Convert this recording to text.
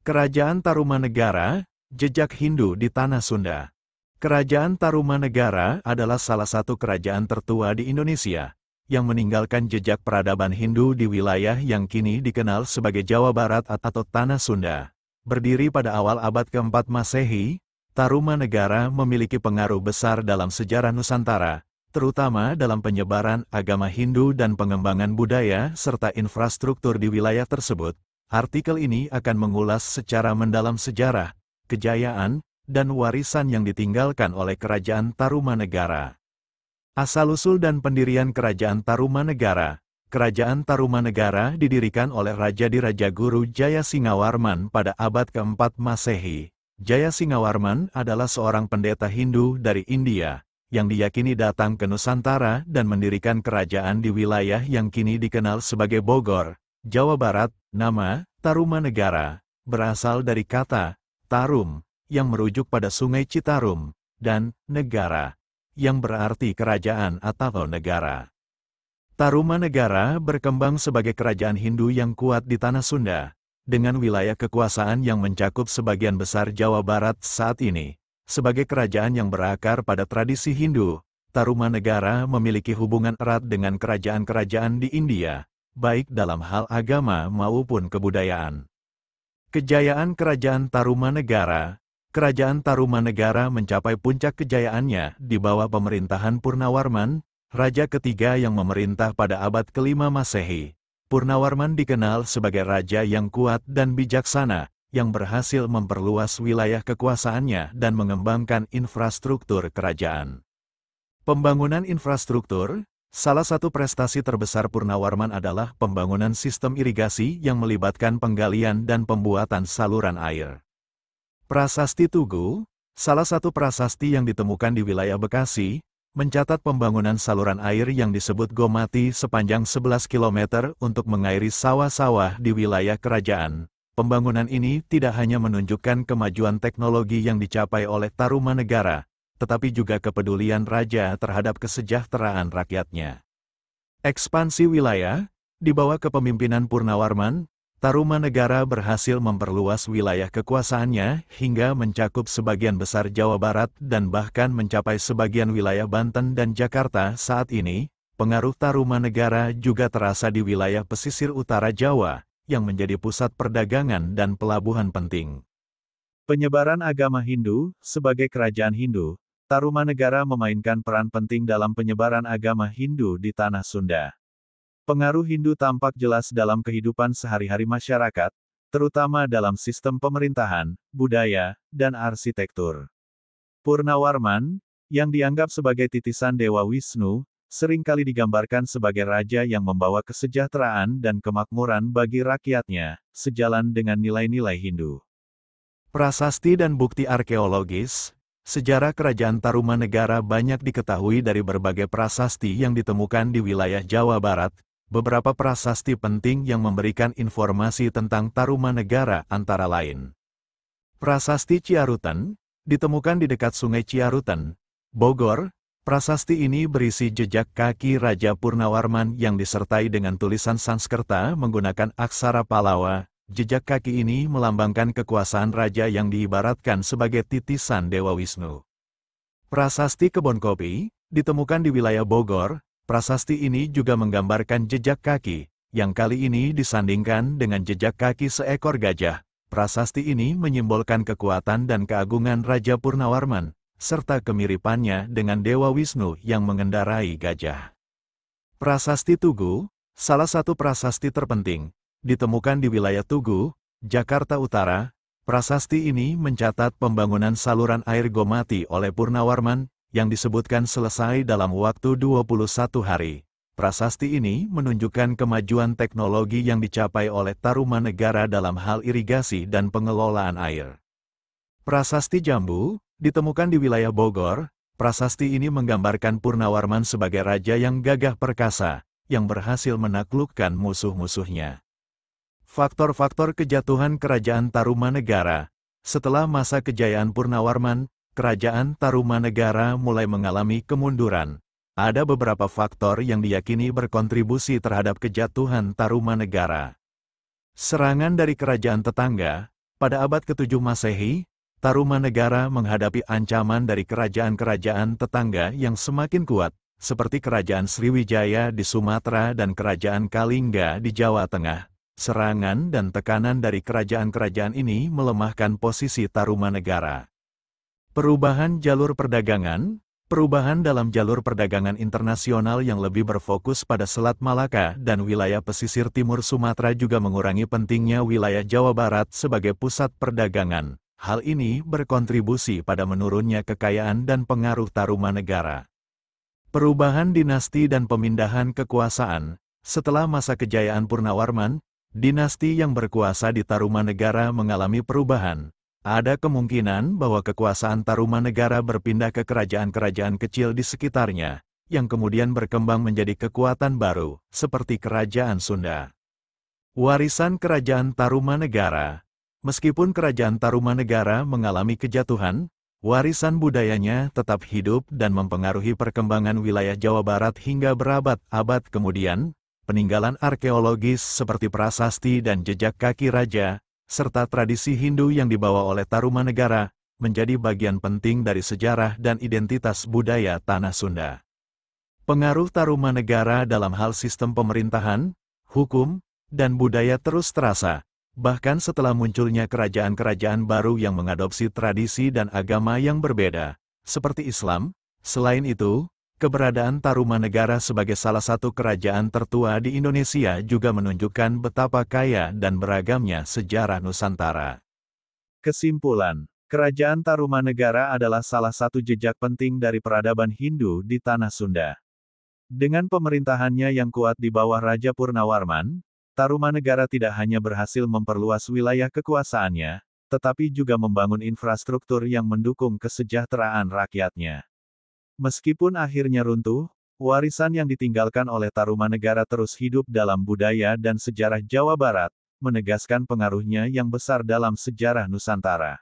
Kerajaan Tarumanegara, jejak Hindu di Tanah Sunda. Kerajaan Tarumanegara adalah salah satu kerajaan tertua di Indonesia, yang meninggalkan jejak peradaban Hindu di wilayah yang kini dikenal sebagai Jawa Barat atau Tanah Sunda. Berdiri pada awal abad keempat Masehi, Tarumanegara memiliki pengaruh besar dalam sejarah Nusantara, terutama dalam penyebaran agama Hindu dan pengembangan budaya serta infrastruktur di wilayah tersebut. Artikel ini akan mengulas secara mendalam sejarah, kejayaan, dan warisan yang ditinggalkan oleh Kerajaan Tarumanegara. Asal-usul dan pendirian Kerajaan Tarumanegara. Kerajaan Tarumanegara didirikan oleh Raja Diraja Guru Jaya Singawarman pada abad keempat Masehi. Jaya Singawarman adalah seorang pendeta Hindu dari India, yang diyakini datang ke Nusantara dan mendirikan kerajaan di wilayah yang kini dikenal sebagai Bogor, Jawa Barat. Nama Tarumanegara berasal dari kata Tarum, yang merujuk pada Sungai Citarum, dan negara, yang berarti kerajaan atau negara. Tarumanegara berkembang sebagai kerajaan Hindu yang kuat di Tanah Sunda, dengan wilayah kekuasaan yang mencakup sebagian besar Jawa Barat saat ini. Sebagai kerajaan yang berakar pada tradisi Hindu, Tarumanegara memiliki hubungan erat dengan kerajaan-kerajaan di India, baik dalam hal agama maupun kebudayaan. Kejayaan Kerajaan Tarumanegara. Kerajaan Tarumanegara mencapai puncak kejayaannya di bawah pemerintahan Purnawarman, raja ketiga yang memerintah pada abad kelima Masehi. Purnawarman dikenal sebagai raja yang kuat dan bijaksana, yang berhasil memperluas wilayah kekuasaannya dan mengembangkan infrastruktur kerajaan. Pembangunan infrastruktur. Salah satu prestasi terbesar Purnawarman adalah pembangunan sistem irigasi yang melibatkan penggalian dan pembuatan saluran air. Prasasti Tugu, salah satu prasasti yang ditemukan di wilayah Bekasi, mencatat pembangunan saluran air yang disebut Gomati sepanjang 11 km untuk mengairi sawah-sawah di wilayah kerajaan. Pembangunan ini tidak hanya menunjukkan kemajuan teknologi yang dicapai oleh Tarumanegara, tetapi juga kepedulian raja terhadap kesejahteraan rakyatnya. Ekspansi wilayah. Di bawah kepemimpinan Purnawarman, Tarumanegara berhasil memperluas wilayah kekuasaannya hingga mencakup sebagian besar Jawa Barat dan bahkan mencapai sebagian wilayah Banten dan Jakarta. Saat ini, pengaruh Tarumanegara juga terasa di wilayah pesisir utara Jawa, yang menjadi pusat perdagangan dan pelabuhan penting. Penyebaran agama Hindu. Sebagai kerajaan Hindu, Tarumanegara memainkan peran penting dalam penyebaran agama Hindu di Tanah Sunda. Pengaruh Hindu tampak jelas dalam kehidupan sehari-hari masyarakat, terutama dalam sistem pemerintahan, budaya, dan arsitektur. Purnawarman, yang dianggap sebagai titisan Dewa Wisnu, seringkali digambarkan sebagai raja yang membawa kesejahteraan dan kemakmuran bagi rakyatnya, sejalan dengan nilai-nilai Hindu. Prasasti dan bukti arkeologis. Sejarah Kerajaan Tarumanegara banyak diketahui dari berbagai prasasti yang ditemukan di wilayah Jawa Barat. Beberapa prasasti penting yang memberikan informasi tentang Tarumanegara antara lain. Prasasti Ciarutan, ditemukan di dekat Sungai Ciarutan, Bogor. Prasasti ini berisi jejak kaki Raja Purnawarman yang disertai dengan tulisan Sanskerta menggunakan aksara Pallawa. Jejak kaki ini melambangkan kekuasaan raja yang diibaratkan sebagai titisan Dewa Wisnu. Prasasti Kebon Kopi, ditemukan di wilayah Bogor. Prasasti ini juga menggambarkan jejak kaki, yang kali ini disandingkan dengan jejak kaki seekor gajah. Prasasti ini menyimbolkan kekuatan dan keagungan Raja Purnawarman, serta kemiripannya dengan Dewa Wisnu yang mengendarai gajah. Prasasti Tugu, salah satu prasasti terpenting, ditemukan di wilayah Tugu, Jakarta Utara. Prasasti ini mencatat pembangunan saluran air Gomati oleh Purnawarman, yang disebutkan selesai dalam waktu 21 hari. Prasasti ini menunjukkan kemajuan teknologi yang dicapai oleh Tarumanegara dalam hal irigasi dan pengelolaan air. Prasasti Jambu, ditemukan di wilayah Bogor. Prasasti ini menggambarkan Purnawarman sebagai raja yang gagah perkasa, yang berhasil menaklukkan musuh-musuhnya. Faktor-faktor kejatuhan Kerajaan Tarumanegara. Setelah masa kejayaan Purnawarman, Kerajaan Tarumanegara mulai mengalami kemunduran. Ada beberapa faktor yang diyakini berkontribusi terhadap kejatuhan Tarumanegara. Serangan dari kerajaan tetangga. Pada abad ke-7 Masehi, Tarumanegara menghadapi ancaman dari kerajaan-kerajaan tetangga yang semakin kuat, seperti Kerajaan Sriwijaya di Sumatera dan Kerajaan Kalingga di Jawa Tengah. Serangan dan tekanan dari kerajaan-kerajaan ini melemahkan posisi Tarumanegara. Perubahan jalur perdagangan. Perubahan dalam jalur perdagangan internasional yang lebih berfokus pada Selat Malaka dan wilayah pesisir timur Sumatera juga mengurangi pentingnya wilayah Jawa Barat sebagai pusat perdagangan. Hal ini berkontribusi pada menurunnya kekayaan dan pengaruh Tarumanegara. Perubahan dinasti dan pemindahan kekuasaan. Setelah masa kejayaan Purnawarman, dinasti yang berkuasa di Tarumanegara mengalami perubahan. Ada kemungkinan bahwa kekuasaan Tarumanegara berpindah ke kerajaan-kerajaan kecil di sekitarnya, yang kemudian berkembang menjadi kekuatan baru, seperti Kerajaan Sunda. Warisan Kerajaan Tarumanegara. Meskipun Kerajaan Tarumanegara mengalami kejatuhan, warisan budayanya tetap hidup dan mempengaruhi perkembangan wilayah Jawa Barat hingga berabad-abad kemudian. Peninggalan arkeologis seperti prasasti dan jejak kaki raja, serta tradisi Hindu yang dibawa oleh Tarumanegara, menjadi bagian penting dari sejarah dan identitas budaya Tanah Sunda. Pengaruh Tarumanegara dalam hal sistem pemerintahan, hukum, dan budaya terus terasa, bahkan setelah munculnya kerajaan-kerajaan baru yang mengadopsi tradisi dan agama yang berbeda, seperti Islam. Selain itu, keberadaan Tarumanegara sebagai salah satu kerajaan tertua di Indonesia juga menunjukkan betapa kaya dan beragamnya sejarah Nusantara. Kesimpulan, Kerajaan Tarumanegara adalah salah satu jejak penting dari peradaban Hindu di Tanah Sunda. Dengan pemerintahannya yang kuat di bawah Raja Purnawarman, Tarumanegara tidak hanya berhasil memperluas wilayah kekuasaannya, tetapi juga membangun infrastruktur yang mendukung kesejahteraan rakyatnya. Meskipun akhirnya runtuh, warisan yang ditinggalkan oleh Tarumanegara terus hidup dalam budaya dan sejarah Jawa Barat, menegaskan pengaruhnya yang besar dalam sejarah Nusantara.